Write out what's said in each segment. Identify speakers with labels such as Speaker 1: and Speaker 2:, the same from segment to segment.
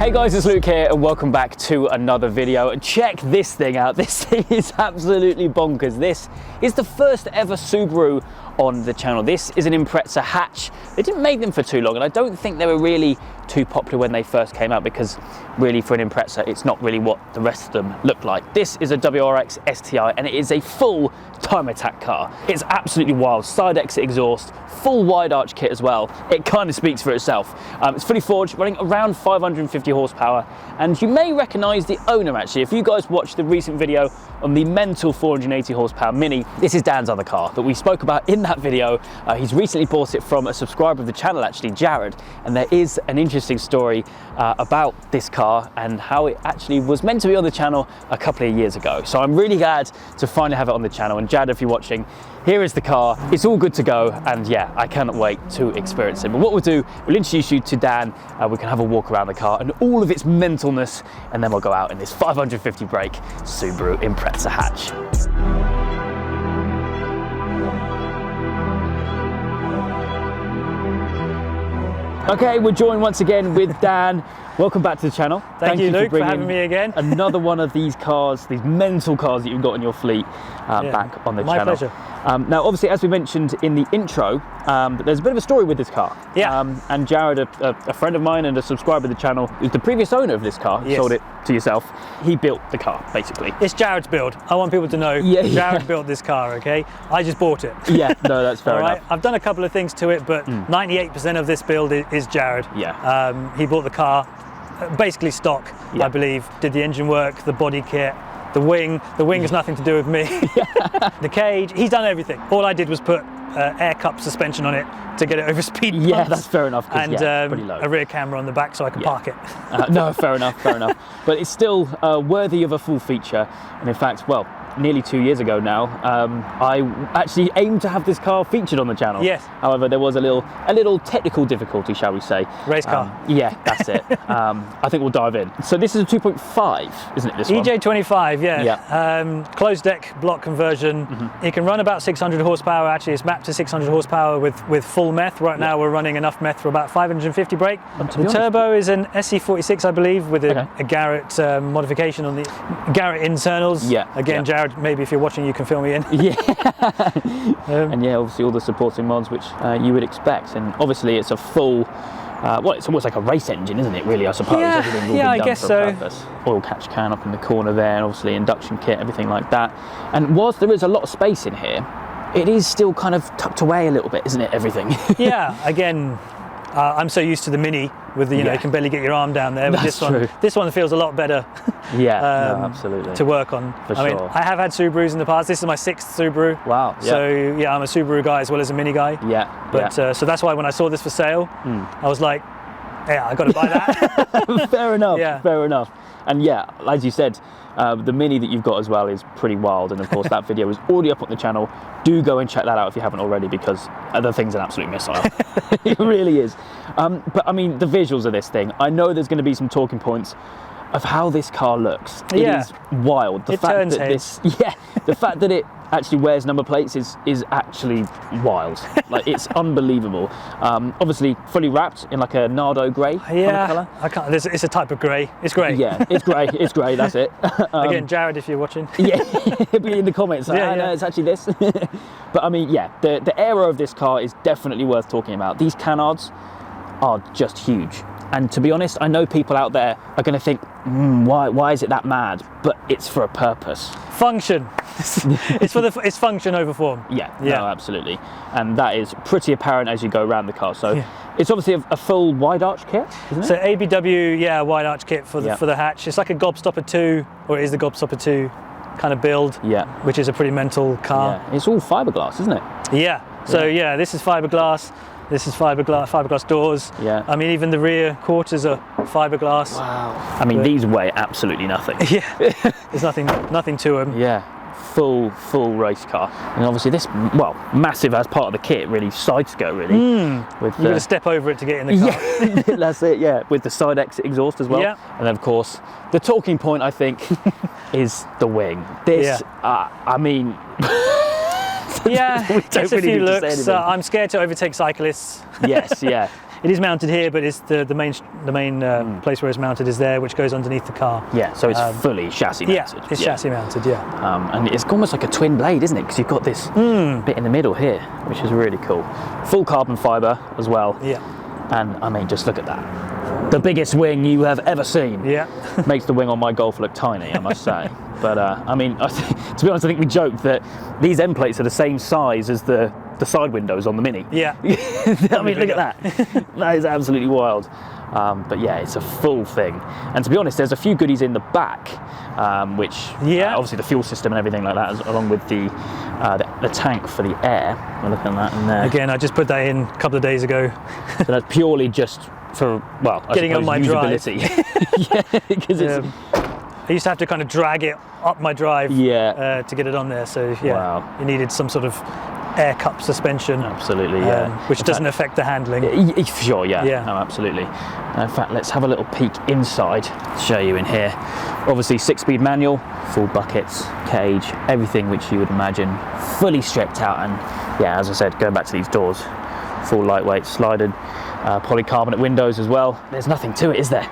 Speaker 1: Hey guys, it's Luke here and welcome back to another video. Check this thing out. This thing is absolutely bonkers. This is the first ever Subaru on the channel. This is an Impreza hatch. They didn't make them for too long and I don't think they were really too popular when they first came out because really for an Impreza it's not really what the rest of them look like. This is a WRX STI and it is a full time attack car. It's absolutely wild. Side exit exhaust, full wide arch kit as well. It kind of speaks for itself. It's fully forged, running around 550 horsepower, and you may recognize the owner actually. If you guys watched the recent video on the mental 480 horsepower Mini, this is Dan's other car that we spoke about in that video. He's recently bought it from a subscriber of the channel actually, Jared, and there is an interesting story about this car and how it actually was meant to be on the channel a couple of years ago. So I'm really glad to finally have it on the channel, and Jared, if you're watching, here is the car. It's all good to go, and yeah, I cannot wait to experience it. But what we'll do, we'll introduce you to Dan, we can have a walk around the car and all of its mentalness, and then we'll go out in this 550 brake Subaru Impreza hatch. Okay, we're joined once again with Dan. Welcome back to the channel.
Speaker 2: Thank you, Luke, for having me again.
Speaker 1: Another one of these cars, these mental cars that you've got in your fleet back on the channel.
Speaker 2: My pleasure.
Speaker 1: Now, obviously, as we mentioned in the intro, there's a bit of a story with this car.
Speaker 2: Yeah.
Speaker 1: And Jared, a friend of mine and a subscriber of the channel, who's the previous owner of this car, sold it to yourself. He built the car, basically.
Speaker 2: It's Jared's build. I want people to know Jared built this car, okay? I just bought it.
Speaker 1: Yeah, no, that's fair enough.
Speaker 2: I've done a couple of things to it, but 98% of this build is Jared.
Speaker 1: Yeah.
Speaker 2: He bought the car, basically stock, I believe. Did the engine work, the body kit, the wing. The wing has nothing to do with me. The cage, he's done everything. All I did was put air cup suspension on it to get it over speed bumps.
Speaker 1: Yeah, that's fair enough.
Speaker 2: And
Speaker 1: pretty low.
Speaker 2: a rear camera on the back so I can park it.
Speaker 1: No, fair enough, fair enough. But it's still worthy of a full feature. And in fact, well, nearly 2 years ago now, I actually aimed to have this car featured on the channel.
Speaker 2: Yes.
Speaker 1: However, there was a little technical difficulty, shall we say.
Speaker 2: Race car.
Speaker 1: Yeah, that's it. I think we'll dive in. So this is a 2.5, isn't it, this one?
Speaker 2: EJ25, yeah. Closed deck block conversion. It can run about 600 horsepower. Actually, it's mapped to 600 horsepower with full meth. Right now, we're running enough meth for about 550 brake. The turbo is an SE46, I believe, with a Garrett modification on the Garrett internals.
Speaker 1: Yeah.
Speaker 2: Again, Jared, maybe if you're watching, you can fill me in.
Speaker 1: Yeah. And yeah, obviously all the supporting mods which you would expect, and obviously it's a full, well, it's almost like a race engine, isn't it? Really, I suppose.
Speaker 2: Yeah,
Speaker 1: Everything will be done
Speaker 2: I guess
Speaker 1: for
Speaker 2: so.
Speaker 1: a purpose. Oil catch can up in the corner there, and obviously induction kit, everything like that. And whilst there is a lot of space in here, it is still kind of tucked away a little bit, isn't it? Everything. Yeah.
Speaker 2: Again. I'm so used to the Mini with the, you know, you can barely get your arm down there. But this one feels a lot better.
Speaker 1: Yeah, no, absolutely.
Speaker 2: To work on. I mean, I have had Subarus in the past. This is my 6th Subaru.
Speaker 1: Wow. Yeah.
Speaker 2: So yeah, I'm a Subaru guy as well as a Mini guy.
Speaker 1: Yeah.
Speaker 2: But so that's why when I saw this for sale, I was like, yeah, I got to buy that.
Speaker 1: Fair enough.
Speaker 2: Yeah.
Speaker 1: Fair enough. And yeah, as you said, the Mini that you've got as well is pretty wild, and of course that video is already up on the channel. Do go and check that out if you haven't already, because the thing's an absolute missile. It really is. But I mean, the visuals of this thing, I know there's going to be some talking points of how this car looks. It is wild. The fact that it actually wears number plates is actually wild. Like, it's unbelievable. Obviously fully wrapped in like a Nardo grey kind of colour.
Speaker 2: I can't. It's a type of grey. It's grey.
Speaker 1: Yeah, it's grey. It's grey. That's it.
Speaker 2: Again, Jared, if you're watching.
Speaker 1: Yeah, be in the comments. No, it's actually this. But I mean, yeah, the aero of this car is definitely worth talking about. These canards are just huge. And to be honest, I know people out there are going to think, why is it that mad? But it's for a purpose.
Speaker 2: Function. It's function over form.
Speaker 1: Yeah, no, absolutely. And that is pretty apparent as you go around the car. So it's obviously a full wide arch kit, isn't it?
Speaker 2: So ABW, wide arch kit for the hatch. It's like a Gobstopper 2, or it is the Gobstopper 2 kind of build. Yeah. Which is a pretty mental car.
Speaker 1: Yeah. It's all fiberglass, isn't it?
Speaker 2: Yeah. So yeah, this is fiberglass. This is fiberglass doors. Yeah. I mean, even the rear quarters are fiberglass.
Speaker 1: Wow. I mean, these weigh absolutely nothing.
Speaker 2: Yeah. There's nothing to them.
Speaker 1: Yeah. Full race car. And obviously this, well, massive as part of the kit, really, side skirt, really.
Speaker 2: You're going to step over it to get in the car.
Speaker 1: Yeah, that's it, yeah. With the side exit exhaust as well. Yeah. And then, of course, the talking point, I think, is the wing. This, I mean...
Speaker 2: Yeah, it's a few looks. I'm scared to overtake cyclists.
Speaker 1: Yes, yeah.
Speaker 2: It is mounted here, but it's the main place where it's mounted is there, which goes underneath the car.
Speaker 1: Yeah, so it's fully chassis mounted.
Speaker 2: Yeah, it's chassis mounted, yeah.
Speaker 1: And it's almost like a twin blade, isn't it? Because you've got this bit in the middle here, which is really cool. Full carbon fibre as well.
Speaker 2: Yeah.
Speaker 1: And I mean, just look at that. The biggest wing you have ever seen.
Speaker 2: Yeah.
Speaker 1: Makes the wing on my Golf look tiny, I must say. But I mean, to be honest, I think we joked that these end plates are the same size as the side windows on the Mini.
Speaker 2: Yeah.
Speaker 1: I mean, look at that. That is absolutely wild. But yeah, it's a full thing. And to be honest, there's a few goodies in the back, which obviously the fuel system and everything like that, along with the tank for the air. We're looking at that in there.
Speaker 2: Again, I just put that in a couple of days ago.
Speaker 1: So that's purely just for, well,
Speaker 2: getting on my
Speaker 1: usability. Yeah, because it's...
Speaker 2: I used to have to kind of drag it up my drive to get it on there. So yeah, you needed some sort of air cup suspension.
Speaker 1: Absolutely, yeah.
Speaker 2: Which doesn't affect the handling.
Speaker 1: Sure, yeah.
Speaker 2: Yeah.
Speaker 1: No, absolutely. In fact, let's have a little peek inside. Show you in here. Obviously, 6-speed manual, full buckets, cage, everything which you would imagine, fully stripped out. And yeah, as I said, going back to these doors, full lightweight, slided, polycarbonate windows as well. There's nothing to it, is there?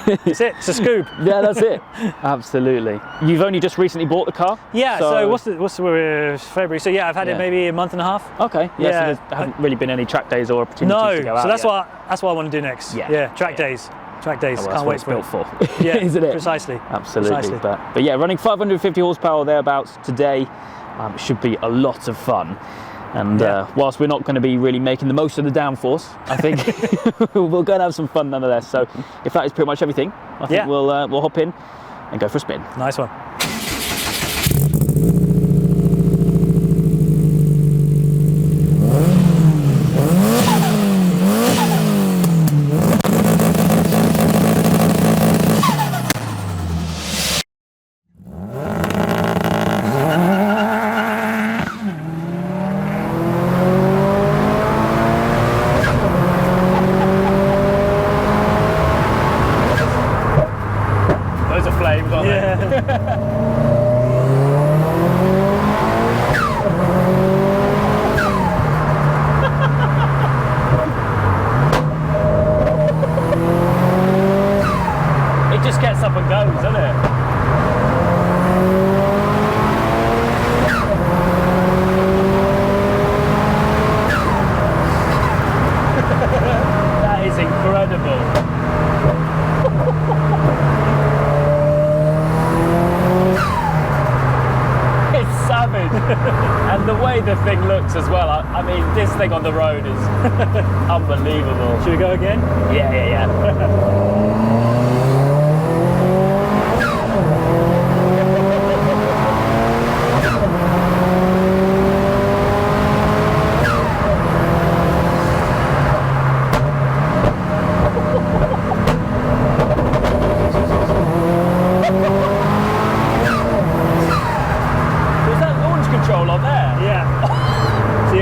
Speaker 2: That's it. It's a scoop.
Speaker 1: Yeah, that's it. Absolutely. You've only just recently bought the car?
Speaker 2: Yeah. So what's we're February? So yeah, I've had it maybe a month and a half.
Speaker 1: Okay. Yeah. So there haven't really been any track days or opportunities to go out.
Speaker 2: So that's what I want to do next. Yeah. Track days. Track days.
Speaker 1: Oh, well,
Speaker 2: Can't wait
Speaker 1: for it.
Speaker 2: For. Yeah.
Speaker 1: Isn't it?
Speaker 2: Precisely.
Speaker 1: Absolutely.
Speaker 2: Precisely.
Speaker 1: But yeah, running 550 horsepower thereabouts today should be a lot of fun. And whilst we're not going to be really making the most of the downforce, I think we're going to have some fun nonetheless. So if that is pretty much everything, I think we'll hop in and go for a spin.
Speaker 2: Nice one.
Speaker 1: Up and goes, doesn't it? That is incredible. It's savage. And the way the thing looks as well, I mean, this thing on the road is unbelievable.
Speaker 2: Should we go again?
Speaker 1: Yeah.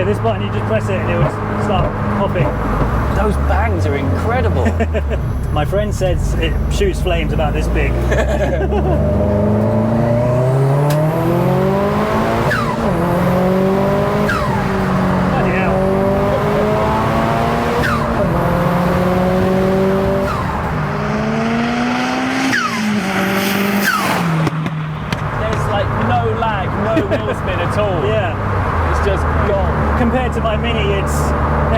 Speaker 2: This button, you just press it and it will start popping.
Speaker 1: Those bangs are incredible.
Speaker 2: My friend says it shoots flames about this big. Bloody hell.
Speaker 1: There's like no lag, no wheel spin at all.
Speaker 2: Yeah.
Speaker 1: Just gone.
Speaker 2: Compared to my Mini, it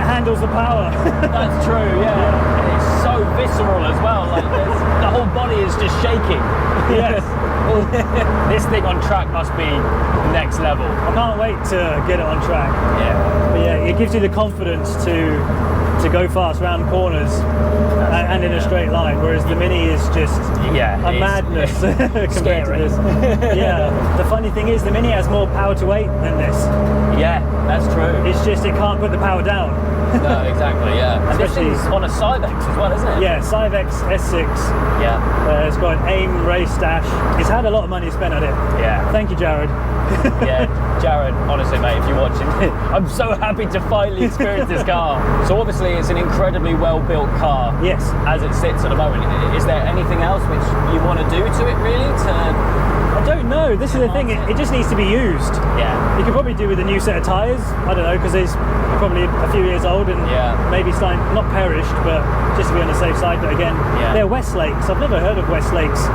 Speaker 2: handles the power.
Speaker 1: That's true, yeah. And it's so visceral as well. Like the whole body is just shaking.
Speaker 2: Yes.
Speaker 1: This thing on track must be next level.
Speaker 2: I can't wait to get it on track.
Speaker 1: Yeah.
Speaker 2: But yeah, it gives you the confidence to go fast round corners and in a straight line, whereas the Mini is just a madness compared to this. Yeah. The funny thing is, the Mini has more power to weight than this.
Speaker 1: Yeah, that's true.
Speaker 2: It's just it can't put the power down.
Speaker 1: No, exactly, yeah. And this thing's on a Cyvex as well, isn't it?
Speaker 2: Yeah, Cyvex S6.
Speaker 1: Yeah.
Speaker 2: It's got an AIM race dash. It's had a lot of money spent on it.
Speaker 1: Yeah.
Speaker 2: Thank you, Jared.
Speaker 1: Yeah, Jared, honestly, mate, if you're watching, I'm so happy to finally experience this car. So obviously, it's an incredibly well-built car.
Speaker 2: Yes.
Speaker 1: As it sits at the moment. Is there anything else which you want to do to it, really?
Speaker 2: I don't know. No, this is the thing. It just needs to be used.
Speaker 1: Yeah.
Speaker 2: You could probably do with a new set of tyres. I don't know, because they're probably a few years old and maybe starting, not perished, but just to be on the safe side. But again, they're Westlakes. I've never heard of Westlake's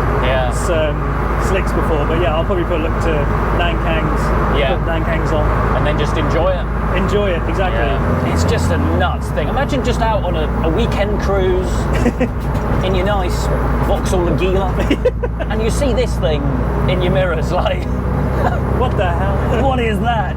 Speaker 2: slicks before, but yeah, I'll probably look to Nankang's. Put Nankang's on,
Speaker 1: and then just enjoy it.
Speaker 2: Enjoy it, exactly.
Speaker 1: Yeah. It's just a nuts thing. Imagine just out on a weekend cruise in your nice Vauxhall Nagila, and you see this thing in your mirrors, like,
Speaker 2: what the hell?
Speaker 1: What is that?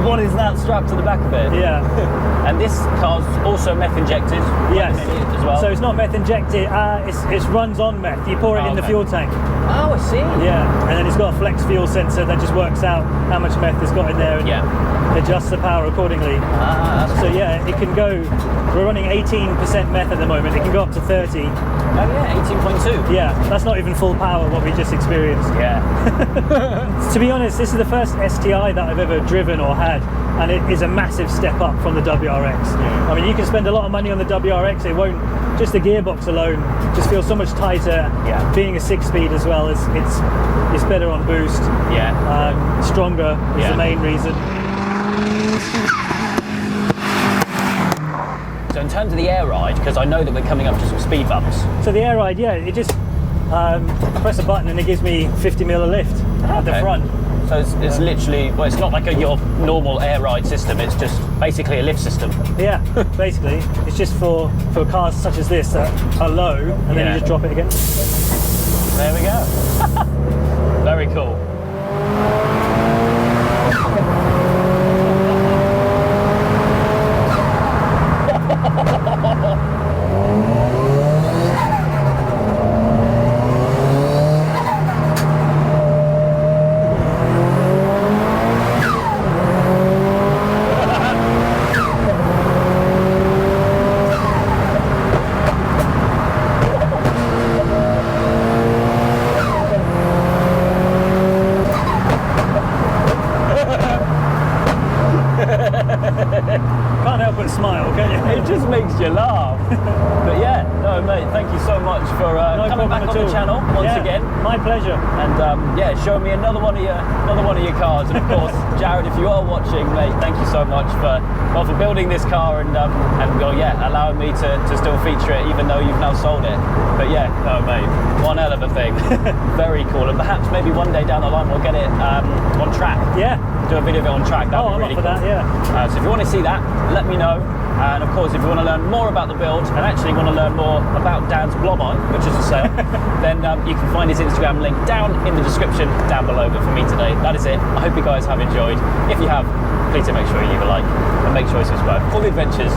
Speaker 1: What is that strapped to the back of it?
Speaker 2: Yeah.
Speaker 1: And this car's also meth injected.
Speaker 2: Yes.
Speaker 1: As well.
Speaker 2: So it's not meth injected. It runs on meth. You pour it in the fuel tank.
Speaker 1: Oh, I see.
Speaker 2: Yeah. And then it's got a flex fuel sensor that just works out how much meth it's got in there and adjusts the power accordingly. So yeah, it can go. We're running 18% meth at the moment. It can go up to 30.
Speaker 1: Oh yeah, 18.2.
Speaker 2: Yeah, that's not even full power what we just experienced.
Speaker 1: Yeah.
Speaker 2: To be honest, this is the first STI that I've ever driven or had, and it is a massive step up from the WRX. I mean, you can spend a lot of money on the WRX, it won't, just the gearbox alone just feels so much tighter. Being a 6-speed as well, it's better on boost. Stronger is the main reason.
Speaker 1: So in terms of the air ride, because I know that we're coming up to some speed bumps.
Speaker 2: So the air ride, it just press a button and it gives me 50 mil of lift at the front.
Speaker 1: So it's literally, well, it's not like your normal air ride system, it's just basically a lift system.
Speaker 2: Yeah, basically. It's just for cars such as this that are low, and then you just drop it again.
Speaker 1: There we go. Very cool.
Speaker 2: Can't help but smile, can you?
Speaker 1: It just makes you laugh. But yeah, no mate, thank you so much for coming back on the channel once again.
Speaker 2: My pleasure.
Speaker 1: And showing me another one of your cars. And of course, Jared, if you are watching, mate, thank you so much for building this car and allowing me to still feature it, even though you've now sold it. But yeah, no mate, one hell of a thing. Very cool. And perhaps maybe one day down the line we'll get it on track.
Speaker 2: Yeah.
Speaker 1: Do a video of it on track. That would be really cool.
Speaker 2: That, yeah.
Speaker 1: So if you want to see that, let me know. And of course, if you want to learn more about the build and actually want to learn more about Dan's Blobeye, which is a sale, then you can find his Instagram link down in the description down below. But for me today, that is it. I hope you guys have enjoyed. If you have, please do make sure you leave a like and make sure you subscribe for the adventures